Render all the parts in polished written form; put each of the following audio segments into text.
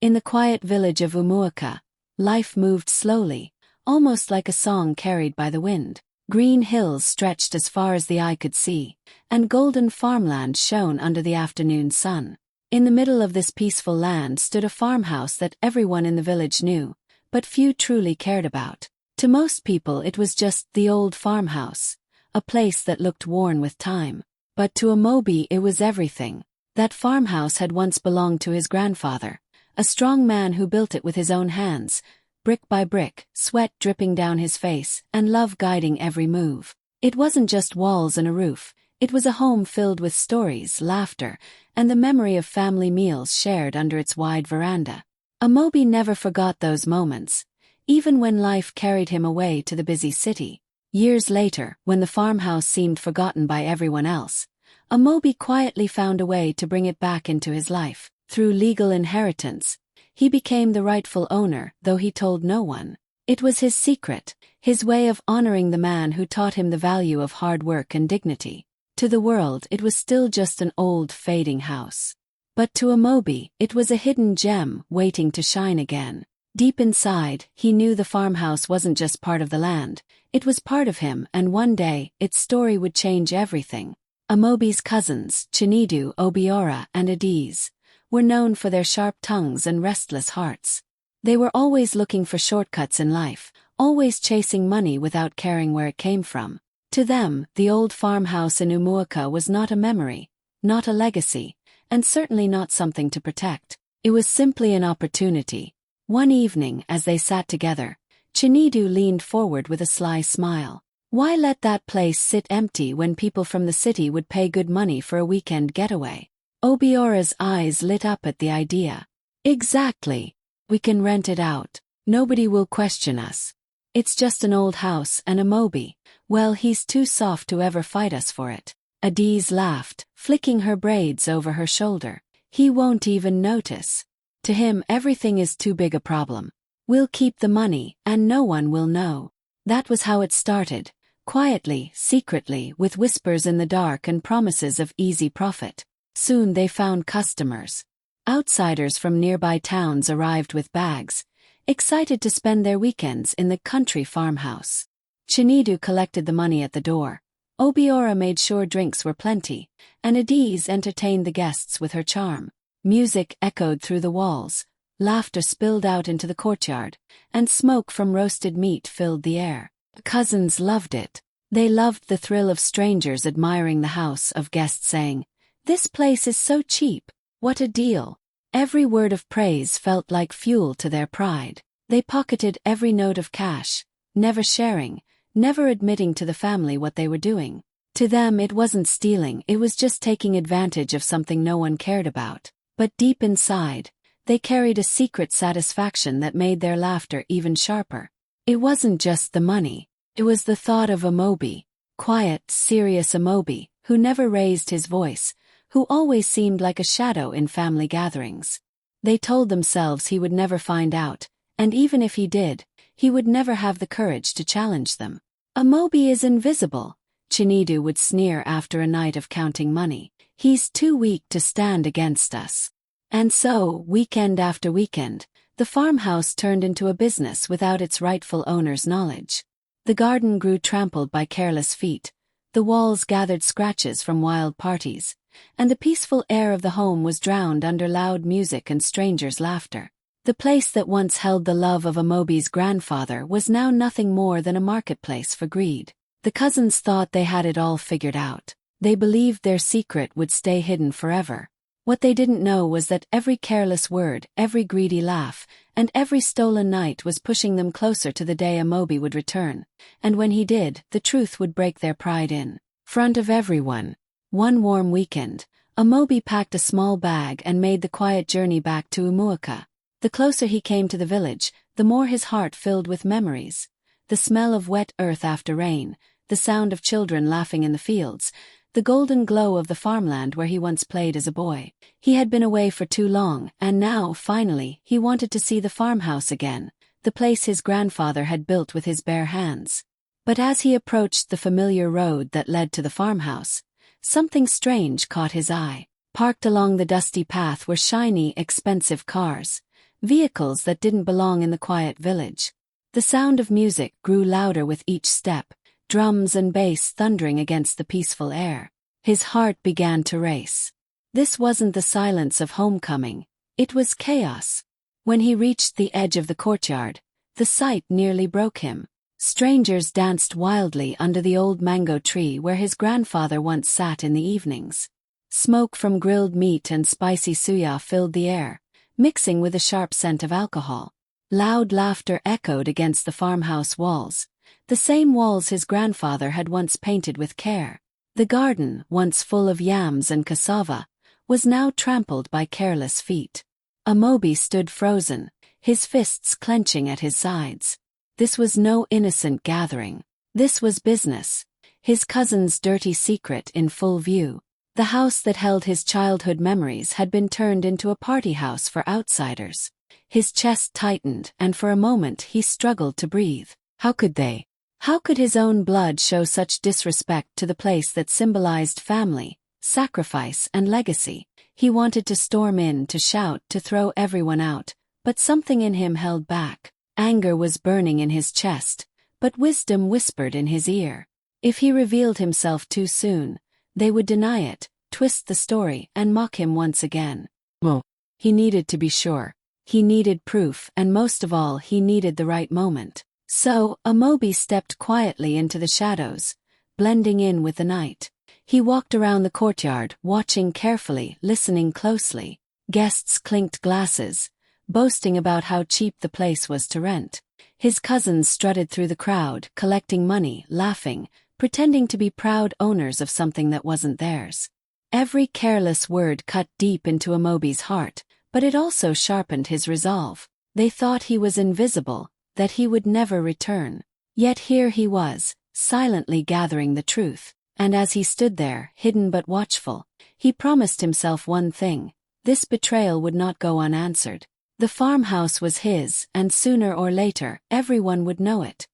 In the quiet village of Umuoka, life moved slowly, almost like a song carried by the wind. Green hills stretched as far as the eye could see, and golden farmland shone under the afternoon sun. In the middle of this peaceful land stood a farmhouse that everyone in the village knew, but few truly cared about. To most people it was just the old farmhouse, a place that looked worn with time. But to Amobi it was everything. That farmhouse had once belonged to his grandfather, a strong man who built it with his own hands, brick by brick, sweat dripping down his face, and love guiding every move. It wasn't just walls and a roof, it was a home filled with stories, laughter, and the memory of family meals shared under its wide veranda. Amobi never forgot those moments, even when life carried him away to the busy city. Years later, when the farmhouse seemed forgotten by everyone else, Amobi quietly found a way to bring it back into his life. Through legal inheritance, he became the rightful owner, though he told no one. It was his secret, his way of honoring the man who taught him the value of hard work and dignity. To the world it was still just an old, fading house. But to Amobi, it was a hidden gem waiting to shine again. Deep inside, he knew the farmhouse wasn't just part of the land, it was part of him, and one day, its story would change everything. Amobi's cousins, Chinedu, Obiora, and Adiz, were known for their sharp tongues and restless hearts. They were always looking for shortcuts in life, always chasing money without caring where it came from. To them, the old farmhouse in Umuoka was not a memory, not a legacy, and certainly not something to protect. It was simply an opportunity. One evening, as they sat together, Chinedu leaned forward with a sly smile. Why let that place sit empty when people from the city would pay good money for a weekend getaway? Obiora's eyes lit up at the idea. Exactly. We can rent it out. Nobody will question us. It's just an old house, and Amobi, well, he's too soft to ever fight us for it. Adiz laughed, flicking her braids over her shoulder. He won't even notice. To him, everything is too big a problem. We'll keep the money, and no one will know. That was how it started, quietly, secretly, with whispers in the dark and promises of easy profit. Soon they found customers. Outsiders from nearby towns arrived with bags, excited to spend their weekends in the country farmhouse. Chinedu collected the money at the door. Obiora made sure drinks were plenty, and Adiz entertained the guests with her charm. Music echoed through the walls, laughter spilled out into the courtyard, and smoke from roasted meat filled the air. The cousins loved it. They loved the thrill of strangers admiring the house, of guests saying, "This place is so cheap. What a deal." Every word of praise felt like fuel to their pride. They pocketed every note of cash, never sharing, never admitting to the family what they were doing. To them it wasn't stealing, it was just taking advantage of something no one cared about. But deep inside, they carried a secret satisfaction that made their laughter even sharper. It wasn't just the money, it was the thought of Amobi, quiet, serious Amobi, who never raised his voice, who always seemed like a shadow in family gatherings. They told themselves he would never find out, and even if he did, he would never have the courage to challenge them. "Amobi is invisible," Chinedu would sneer after a night of counting money. "He's too weak to stand against us." And so, weekend after weekend, the farmhouse turned into a business without its rightful owner's knowledge. The garden grew trampled by careless feet, the walls gathered scratches from wild parties, and the peaceful air of the home was drowned under loud music and strangers' laughter. The place that once held the love of Amobi's grandfather was now nothing more than a marketplace for greed. The cousins thought they had it all figured out. They believed their secret would stay hidden forever. What they didn't know was that every careless word, every greedy laugh, and every stolen night was pushing them closer to the day Amobi would return, and when he did, the truth would break their pride in front of everyone. One warm weekend, Amobi packed a small bag and made the quiet journey back to Umuoka. The closer he came to the village, the more his heart filled with memories. The smell of wet earth after rain, the sound of children laughing in the fields, the golden glow of the farmland where he once played as a boy. He had been away for too long, and now, finally, he wanted to see the farmhouse again, the place his grandfather had built with his bare hands. But as he approached the familiar road that led to the farmhouse, something strange caught his eye. Parked along the dusty path were shiny, expensive cars. vehicles that didn't belong in the quiet village. The sound of music grew louder with each step, drums and bass thundering against the peaceful air. His heart began to race. This wasn't the silence of homecoming, it was chaos. When he reached the edge of the courtyard, the sight nearly broke him. Strangers danced wildly under the old mango tree where his grandfather once sat in the evenings. Smoke from grilled meat and spicy suya filled the air, mixing with a sharp scent of alcohol. Loud laughter echoed against the farmhouse walls, the same walls his grandfather had once painted with care. The garden, once full of yams and cassava, was now trampled by careless feet. Amobi stood frozen, his fists clenching at his sides. This was no innocent gathering. This was business. His cousin's dirty secret in full view. The house that held his childhood memories had been turned into a party house for outsiders. His chest tightened, and for a moment he struggled to breathe. How could they? How could his own blood show such disrespect to the place that symbolized family, sacrifice, and legacy? He wanted to storm in, to shout, to throw everyone out, but something in him held back. Anger was burning in his chest, but wisdom whispered in his ear. If he revealed himself too soon, they would deny it, twist the story, and mock him once again. He needed to be sure. He needed proof, and most of all he needed the right moment. So, Amobi stepped quietly into the shadows, blending in with the night. He walked around the courtyard, watching carefully, listening closely. Guests clinked glasses, boasting about how cheap the place was to rent. His cousins strutted through the crowd, collecting money, laughing, pretending to be proud owners of something that wasn't theirs. Every careless word cut deep into Amobi's heart, but it also sharpened his resolve. They thought he was invisible, that he would never return. Yet here he was, silently gathering the truth. And as he stood there, hidden but watchful, he promised himself one thing: this betrayal would not go unanswered. The farmhouse was his, and sooner or later, everyone would know it.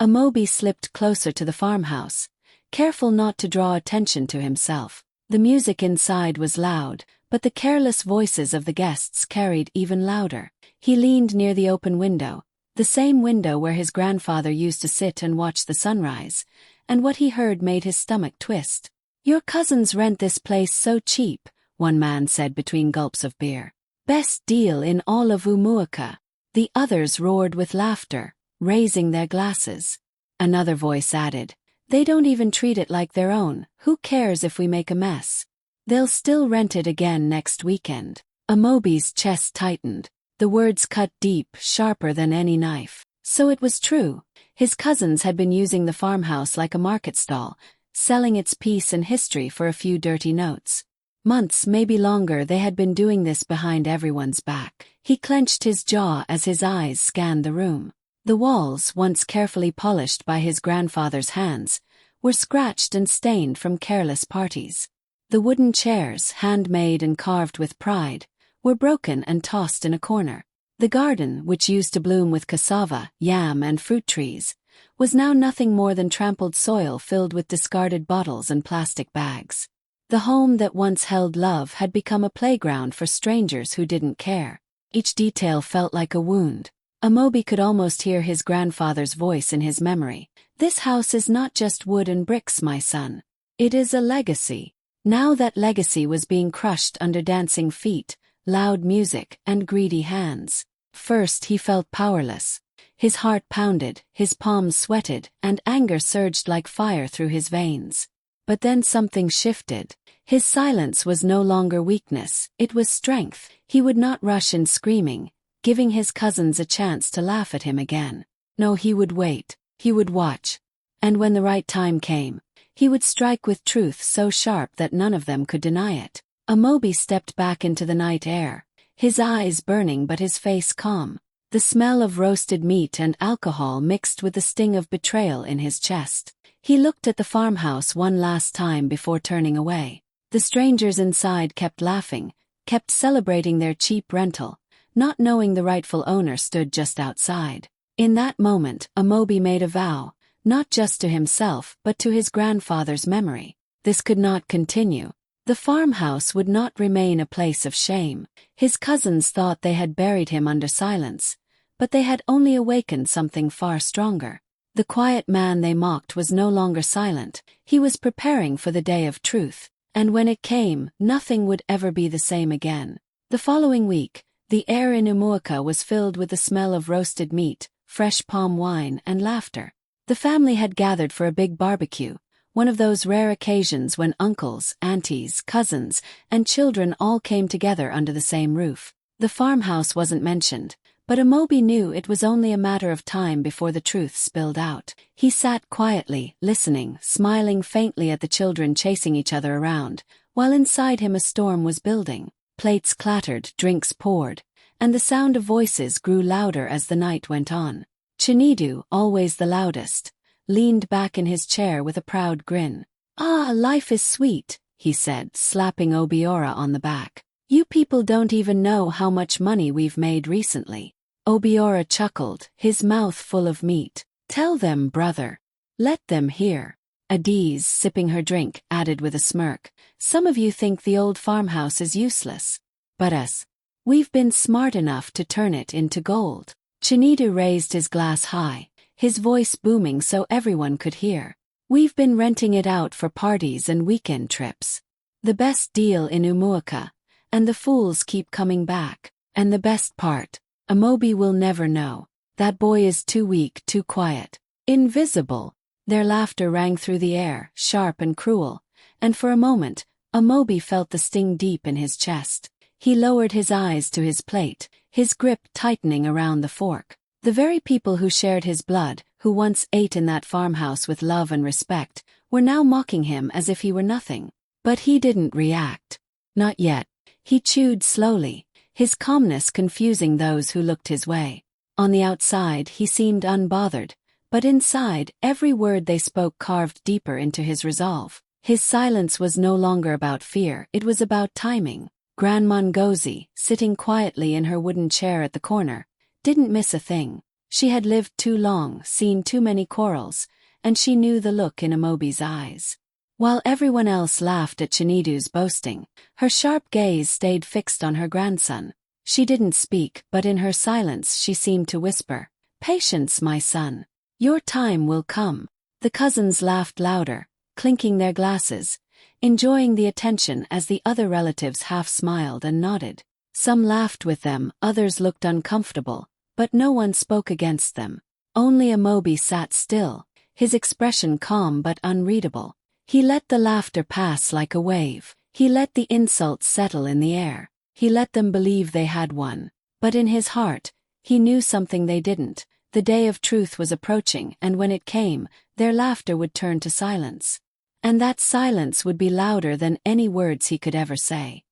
Amobi slipped closer to the farmhouse, careful not to draw attention to himself. The music inside was loud, but the careless voices of the guests carried even louder. He leaned near the open window, the same window where his grandfather used to sit and watch the sunrise, and what he heard made his stomach twist. "Your cousins rent this place so cheap," one man said between gulps of beer. "Best deal in all of Umuoka." The others roared with laughter, raising their glasses. Another voice added, "They don't even treat it like their own. Who cares if we make a mess? They'll still rent it again next weekend." Amobi's chest tightened. The words cut deep, sharper than any knife. So it was true. His cousins had been using the farmhouse like a market stall, selling its peace and history for a few dirty notes. Months, maybe longer, they had been doing this behind everyone's back. He clenched his jaw as his eyes scanned the room. The walls, once carefully polished by his grandfather's hands, were scratched and stained from careless parties. The wooden chairs, handmade and carved with pride, were broken and tossed in a corner. The garden, which used to bloom with cassava, yam and fruit trees, was now nothing more than trampled soil filled with discarded bottles and plastic bags. The home that once held love had become a playground for strangers who didn't care. Each detail felt like a wound. Amobi could almost hear his grandfather's voice in his memory. "This house is not just wood and bricks, my son. It is a legacy." Now that legacy was being crushed under dancing feet, loud music, and greedy hands. First he felt powerless. His heart pounded, his palms sweated, and anger surged like fire through his veins. But then something shifted. His silence was no longer weakness, it was strength. He would not rush in screaming, giving his cousins a chance to laugh at him again. No, he would wait, he would watch. And when the right time came, he would strike with truth so sharp that none of them could deny it. Amobi stepped back into the night air, his eyes burning but his face calm. The smell of roasted meat and alcohol mixed with the sting of betrayal in his chest. He looked at the farmhouse one last time before turning away. The strangers inside kept laughing, kept celebrating their cheap rental, not knowing the rightful owner stood just outside. In that moment, Amobi made a vow, not just to himself but to his grandfather's memory. This could not continue. The The farmhouse would not remain a place of shame. His cousins thought they had buried him under silence, but they had only awakened something far stronger. The quiet man they mocked was no longer silent. He was preparing for the day of truth, and when it came, nothing would ever be the same again. The following week, the air in Umuoka was filled with the smell of roasted meat, fresh palm wine, and laughter. The family had gathered for a big barbecue, one of those rare occasions when uncles, aunties, cousins, and children all came together under the same roof. The farmhouse wasn't mentioned, but Amobi knew it was only a matter of time before the truth spilled out. He sat quietly, listening, smiling faintly at the children chasing each other around, while inside him a storm was building. Plates clattered, drinks poured, and the sound of voices grew louder as the night went on. Chinidu, always the loudest, leaned back in his chair with a proud grin. "Ah, life is sweet," he said, slapping Obiora on the back. "You people don't even know how much money we've made recently." Obiora chuckled, his mouth full of meat. "Tell them, brother. Let them hear." Adiz, sipping her drink, added with a smirk, "Some of you think the old farmhouse is useless. But us, we've been smart enough to turn it into gold." Chinidu raised his glass high, his voice booming so everyone could hear. "We've been renting it out for parties and weekend trips. The best deal in Umuoka, and the fools keep coming back. And the best part, Amobi will never know. That boy is too weak, too quiet, invisible." Their laughter rang through the air, sharp and cruel, and for a moment, Amobi felt the sting deep in his chest. He lowered his eyes to his plate, his grip tightening around the fork. The very people who shared his blood, who once ate in that farmhouse with love and respect, were now mocking him as if he were nothing. But he didn't react. Not yet. He chewed slowly, his calmness confusing those who looked his way. On the outside he seemed unbothered, but inside, every word they spoke carved deeper into his resolve. His silence was no longer about fear, it was about timing. Grandma Ngozi, sitting quietly in her wooden chair at the corner, didn't miss a thing. She had lived too long, seen too many quarrels, and she knew the look in Amobi's eyes. While everyone else laughed at Chinidu's boasting, her sharp gaze stayed fixed on her grandson. She didn't speak, but in her silence she seemed to whisper, "Patience, my son. Your time will come." The cousins laughed louder, clinking their glasses, enjoying the attention as the other relatives half smiled and nodded. Some laughed with them, others looked uncomfortable, but no one spoke against them. Only Amobi sat still, his expression calm but unreadable. He let the laughter pass like a wave. He let the insults settle in the air. He let them believe they had won. But in his heart, he knew something they didn't. The day of truth was approaching, and when it came, their laughter would turn to silence. And that silence would be louder than any words he could ever say.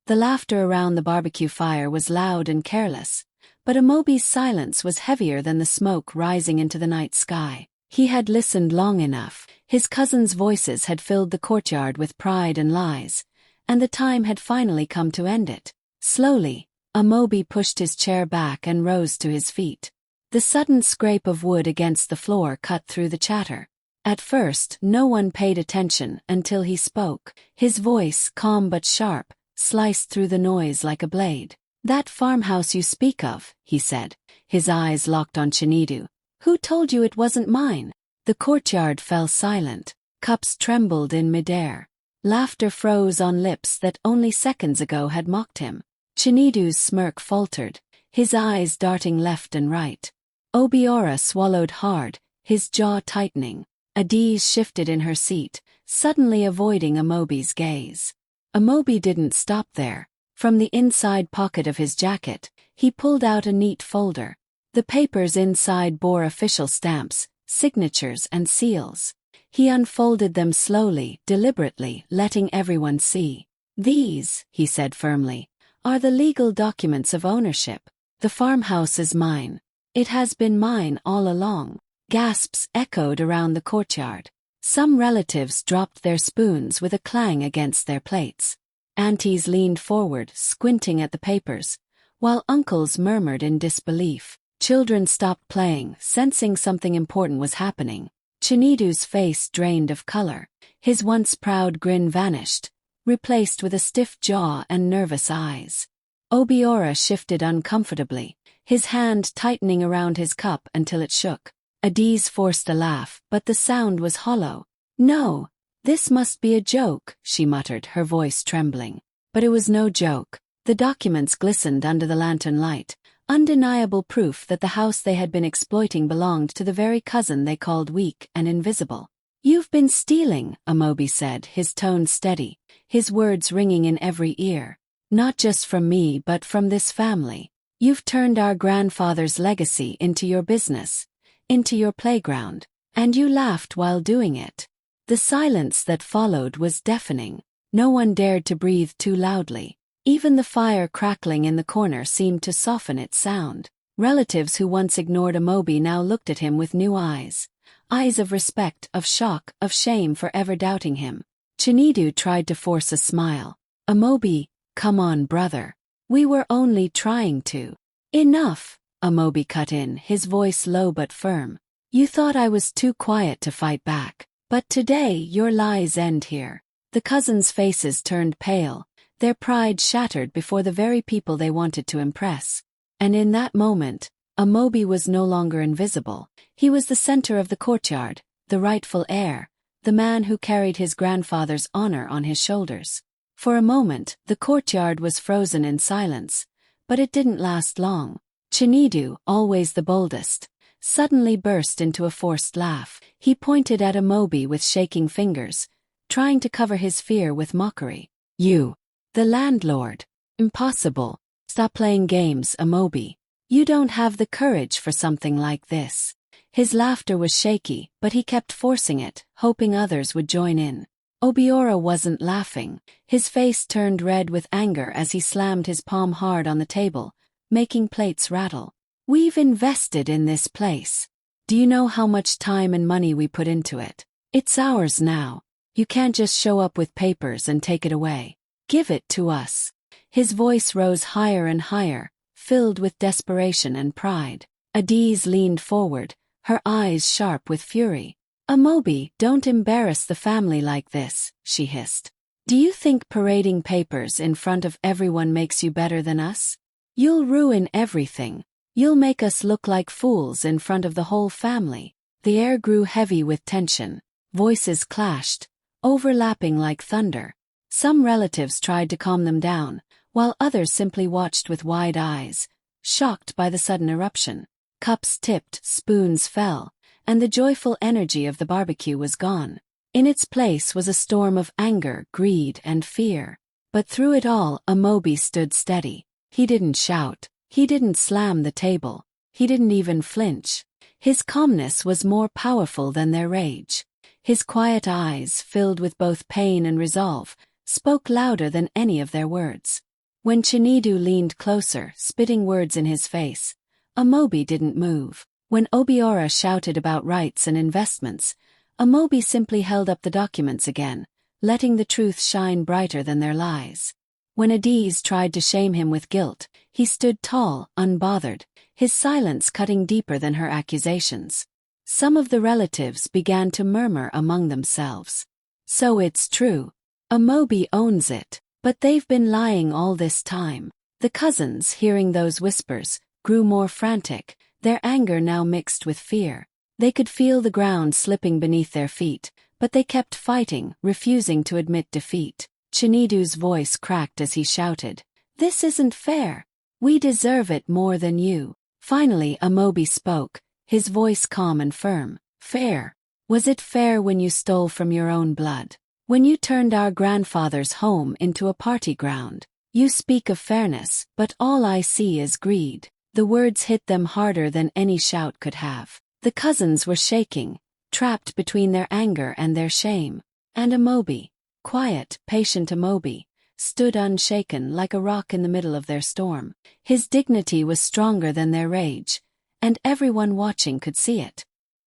The laughter around the barbecue fire was loud and careless, but Amobi's silence was heavier than the smoke rising into the night sky. He had listened long enough. His cousins' voices had filled the courtyard with pride and lies, and the time had finally come to end it. Slowly, Amobi pushed his chair back and rose to his feet. The sudden scrape of wood against the floor cut through the chatter. At first, no one paid attention until he spoke. His voice, calm but sharp, sliced through the noise like a blade. "That farmhouse you speak of," he said, his eyes locked on Chinidu. "Who told you it wasn't mine?" The courtyard fell silent. Cups trembled in midair. Laughter froze on lips that only seconds ago had mocked him. Chinidu's smirk faltered, his eyes darting left and right. Obiora swallowed hard, his jaw tightening. Adiz shifted in her seat, suddenly avoiding Amobi's gaze. Amobi didn't stop there. From the inside pocket of his jacket, he pulled out a neat folder. The papers inside bore official stamps, signatures and seals. He unfolded them slowly, deliberately, letting everyone see. "These," he said firmly, "are the legal documents of ownership. The farmhouse is mine. It has been mine all along." Gasps echoed around the courtyard. Some relatives dropped their spoons with a clang against their plates. Aunties leaned forward, squinting at the papers, while uncles murmured in disbelief. Children stopped playing, sensing something important was happening. Chinidu's face drained of color. His once proud grin vanished, replaced with a stiff jaw and nervous eyes. Obiora shifted uncomfortably, his hand tightening around his cup until it shook. Adiz forced a laugh, but the sound was hollow. "No, this must be a joke," she muttered, her voice trembling. But it was no joke. The documents glistened under the lantern light, undeniable proof that the house they had been exploiting belonged to the very cousin they called weak and invisible. "You've been stealing," Amobi said, his tone steady, his words ringing in every ear. "Not just from me but from this family. You've turned our grandfather's legacy into your business, into your playground, and you laughed while doing it." The silence that followed was deafening. No one dared to breathe too loudly. Even the fire crackling in the corner seemed to soften its sound. Relatives who once ignored Amobi now looked at him with new eyes. Eyes of respect, of shock, of shame for ever doubting him. Chinedu tried to force a smile. "Amobi, come on, brother. We were only trying to." "Enough," Amobi cut in, his voice low but firm. "You thought I was too quiet to fight back. But today your lies end here." The cousins' faces turned pale, their pride shattered before the very people they wanted to impress. And in that moment, Amobi was no longer invisible. He was the center of the courtyard, the rightful heir, the man who carried his grandfather's honor on his shoulders. For a moment, the courtyard was frozen in silence, but it didn't last long. Chinedu, always the boldest, suddenly burst into a forced laugh. He pointed at Amobi with shaking fingers, trying to cover his fear with mockery. "You, the landlord. Impossible. Stop playing games, Amobi. You don't have the courage for something like this." His laughter was shaky, but he kept forcing it, hoping others would join in. Obiora wasn't laughing. His face turned red with anger as he slammed his palm hard on the table, making plates rattle. "We've invested in this place. Do you know how much time and money we put into it? It's ours now. You can't just show up with papers and take it away. Give it to us." His voice rose higher and higher, filled with desperation and pride. Adiz leaned forward, her eyes sharp with fury. "Amobi, don't embarrass the family like this," she hissed. "Do you think parading papers in front of everyone makes you better than us? You'll ruin everything. You'll make us look like fools in front of the whole family." The air grew heavy with tension. Voices clashed, overlapping like thunder. Some relatives tried to calm them down, while others simply watched with wide eyes, shocked by the sudden eruption. Cups tipped, spoons fell, and the joyful energy of the barbecue was gone. In its place was a storm of anger, greed, and fear. But through it all, Amobi stood steady. He didn't shout. He didn't slam the table. He didn't even flinch. His calmness was more powerful than their rage. His quiet eyes, filled with both pain and resolve, spoke louder than any of their words. When Chinedu leaned closer, spitting words in his face, Amobi didn't move. When Obiora shouted about rights and investments, Amobi simply held up the documents again, letting the truth shine brighter than their lies. When Adiz tried to shame him with guilt, he stood tall, unbothered, his silence cutting deeper than her accusations. Some of the relatives began to murmur among themselves. "So it's true. Amobi owns it. But they've been lying all this time." The cousins, hearing those whispers, grew more frantic, their anger now mixed with fear. They could feel the ground slipping beneath their feet, but they kept fighting, refusing to admit defeat. Chinedu's voice cracked as he shouted, "This isn't fair. We deserve it more than you." Finally, Amobi spoke, his voice calm and firm. "Fair? Was it fair when you stole from your own blood? When you turned our grandfather's home into a party ground? You speak of fairness, but all I see is greed." The words hit them harder than any shout could have. The cousins were shaking, trapped between their anger and their shame. And Amobi, quiet, patient Amobi, stood unshaken like a rock in the middle of their storm. His dignity was stronger than their rage, and everyone watching could see it.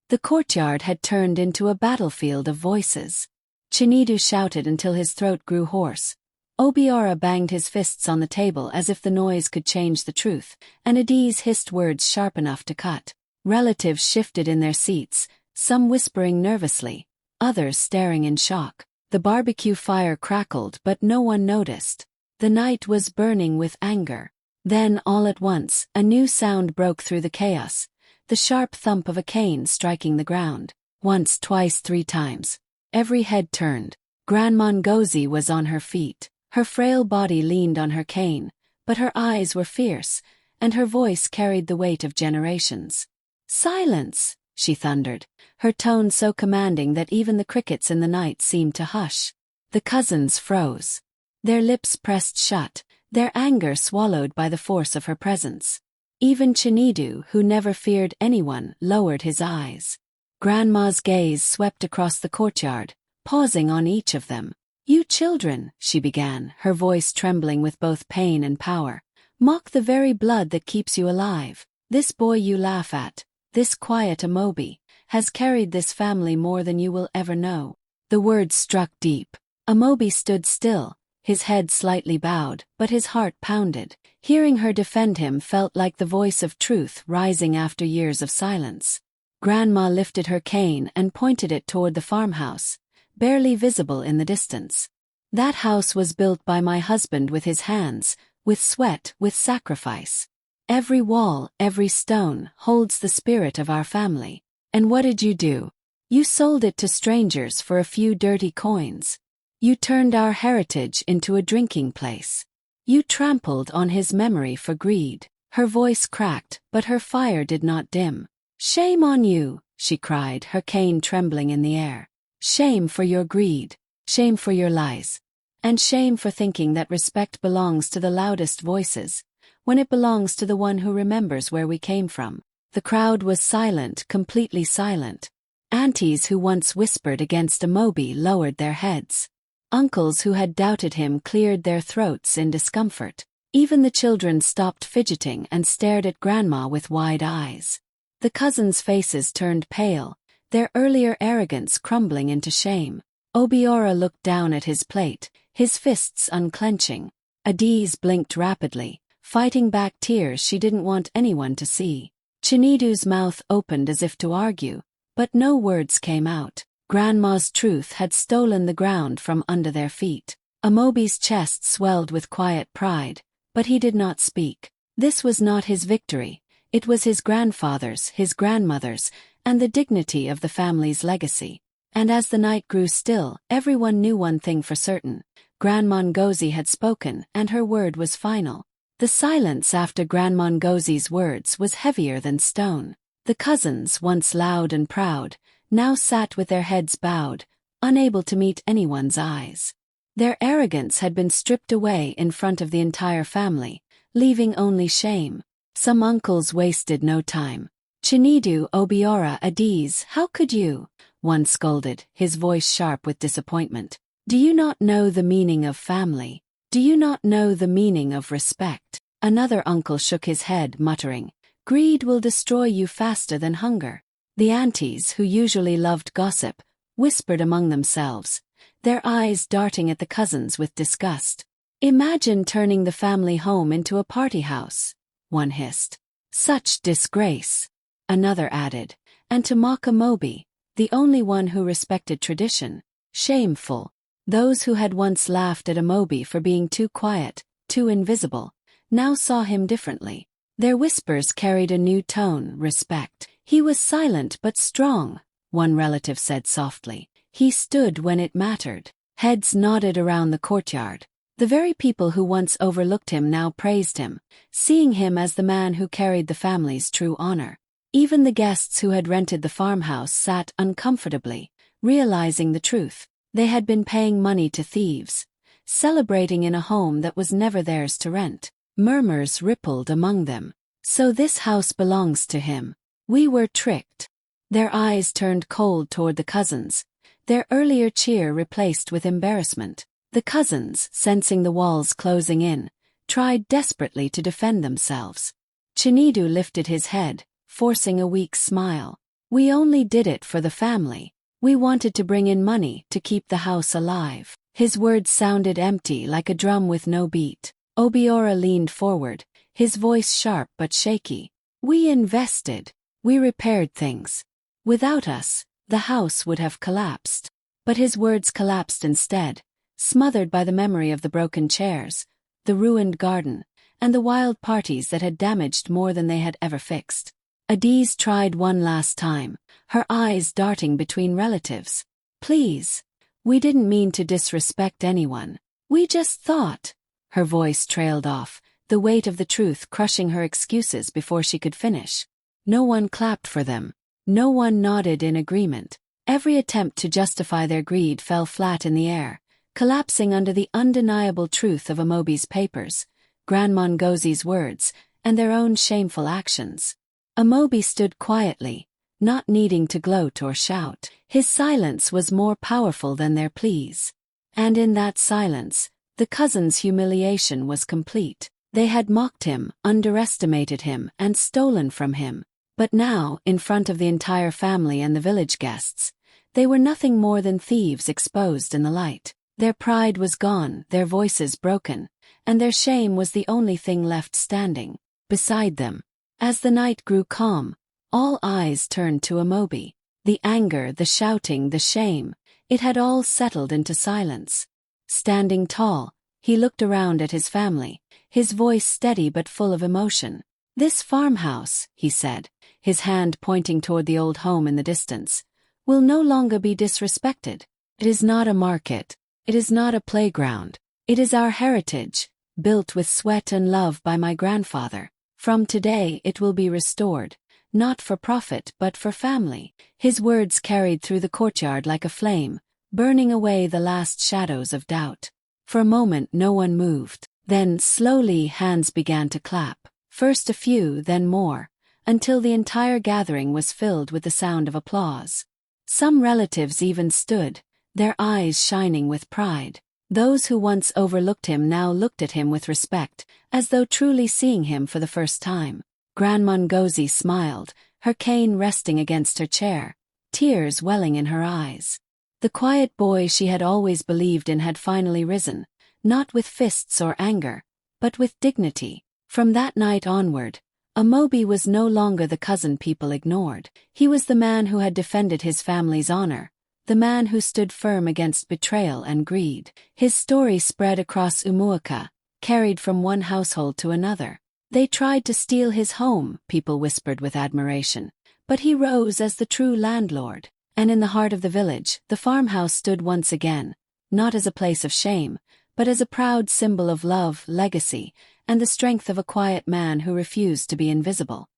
The courtyard had turned into a battlefield of voices. Chinedu shouted until his throat grew hoarse. Obiora banged his fists on the table as if the noise could change the truth, and Adiz hissed words sharp enough to cut. Relatives shifted in their seats, some whispering nervously, others staring in shock. The barbecue fire crackled but no one noticed. The night was burning with anger. Then, all at once, a new sound broke through the chaos. The sharp thump of a cane striking the ground. Once, twice, 3 times. Every head turned. Grandma Ngozi was on her feet. Her frail body leaned on her cane, but her eyes were fierce, and her voice carried the weight of generations. "Silence!" she thundered, her tone so commanding that even the crickets in the night seemed to hush. The cousins froze. Their lips pressed shut, their anger swallowed by the force of her presence. Even Chinedu, who never feared anyone, lowered his eyes. Grandma's gaze swept across the courtyard, pausing on each of them. "You children," she began, her voice trembling with both pain and power, "mock the very blood that keeps you alive. This boy you laugh at, this quiet Amobi, has carried this family more than you will ever know." The words struck deep. Amobi stood still, his head slightly bowed, but his heart pounded. Hearing her defend him felt like the voice of truth rising after years of silence. Grandma lifted her cane and pointed it toward the farmhouse, barely visible in the distance. "That house was built by my husband with his hands, with sweat, with sacrifice. Every wall, every stone, holds the spirit of our family. And what did you do? You sold it to strangers for a few dirty coins. You turned our heritage into a drinking place. You trampled on his memory for greed." Her voice cracked, but her fire did not dim. "Shame on you," she cried, her cane trembling in the air. "Shame for your greed. Shame for your lies. And shame for thinking that respect belongs to the loudest voices, when it belongs to the one who remembers where we came from." The crowd was silent, completely silent. Aunties who once whispered against Amobi lowered their heads. Uncles who had doubted him cleared their throats in discomfort. Even the children stopped fidgeting and stared at Grandma with wide eyes. The cousins' faces turned pale, their earlier arrogance crumbling into shame. Obiora looked down at his plate, his fists unclenching. Adiz blinked rapidly, fighting back tears she didn't want anyone to see. Chinedu's mouth opened as if to argue, but no words came out. Grandma's truth had stolen the ground from under their feet. Amobi's chest swelled with quiet pride, but he did not speak. This was not his victory, it was his grandfather's, his grandmother's, and the dignity of the family's legacy. And as the night grew still, everyone knew one thing for certain. Grandma Ngozi had spoken, and her word was final. The silence after Grandma Ngozi's words was heavier than stone. The cousins, once loud and proud, now sat with their heads bowed, unable to meet anyone's eyes. Their arrogance had been stripped away in front of the entire family, leaving only shame. Some uncles wasted no time. "Chinedu, Obiora, Adiz, how could you?" one scolded, his voice sharp with disappointment. "Do you not know the meaning of family? Do you not know the meaning of respect?" Another uncle shook his head, muttering, "Greed will destroy you faster than hunger." The aunties, who usually loved gossip, whispered among themselves, their eyes darting at the cousins with disgust. "Imagine turning the family home into a party house," one hissed. "Such disgrace," another added, "and to mock Amobi, the only one who respected tradition. Shameful." Those who had once laughed at Amobi for being too quiet, too invisible, now saw him differently. Their whispers carried a new tone, respect. "He was silent but strong," one relative said softly. "He stood when it mattered." Heads nodded around the courtyard. The very people who once overlooked him now praised him, seeing him as the man who carried the family's true honor. Even the guests who had rented the farmhouse sat uncomfortably, realizing the truth. They had been paying money to thieves, celebrating in a home that was never theirs to rent. Murmurs rippled among them. "So this house belongs to him. We were tricked." Their eyes turned cold toward the cousins, their earlier cheer replaced with embarrassment. The cousins, sensing the walls closing in, tried desperately to defend themselves. Chinedu lifted his head, forcing a weak smile. "We only did it for the family. We wanted to bring in money to keep the house alive." His words sounded empty, like a drum with no beat. Obiora leaned forward, his voice sharp but shaky. "We invested. We repaired things. Without us, the house would have collapsed." But his words collapsed instead, smothered by the memory of the broken chairs, the ruined garden, and the wild parties that had damaged more than they had ever fixed. Adiz tried one last time, her eyes darting between relatives. "Please. We didn't mean to disrespect anyone. We just thought." Her voice trailed off, the weight of the truth crushing her excuses before she could finish. No one clapped for them. No one nodded in agreement. Every attempt to justify their greed fell flat in the air, collapsing under the undeniable truth of Amobi's papers, Grandma Ngozi's words, and their own shameful actions. Amobi stood quietly, not needing to gloat or shout. His silence was more powerful than their pleas. And in that silence, the cousins' humiliation was complete. They had mocked him, underestimated him, and stolen from him. But now, in front of the entire family and the village guests, they were nothing more than thieves exposed in the light. Their pride was gone, their voices broken, and their shame was the only thing left standing. Beside them, as the night grew calm, all eyes turned to Amobi. The anger, the shouting, the shame, it had all settled into silence. Standing tall, he looked around at his family, his voice steady but full of emotion. "This farmhouse," he said, his hand pointing toward the old home in the distance, "will no longer be disrespected. It is not a market. It is not a playground. It is our heritage, built with sweat and love by my grandfather. From today it will be restored, not for profit but for family." His words carried through the courtyard like a flame, burning away the last shadows of doubt. For a moment no one moved. Then slowly hands began to clap, first a few, then more, until the entire gathering was filled with the sound of applause. Some relatives even stood, their eyes shining with pride. Those who once overlooked him now looked at him with respect, as though truly seeing him for the first time. Grandma Ngozi smiled, her cane resting against her chair, tears welling in her eyes. The quiet boy she had always believed in had finally risen, not with fists or anger, but with dignity. From that night onward, Amobi was no longer the cousin people ignored. He was the man who had defended his family's honor, the man who stood firm against betrayal and greed. His story spread across Umuoka, carried from one household to another. "They tried to steal his home," people whispered with admiration, "but he rose as the true landlord." And in the heart of the village, the farmhouse stood once again, not as a place of shame, but as a proud symbol of love, legacy, and the strength of a quiet man who refused to be invisible.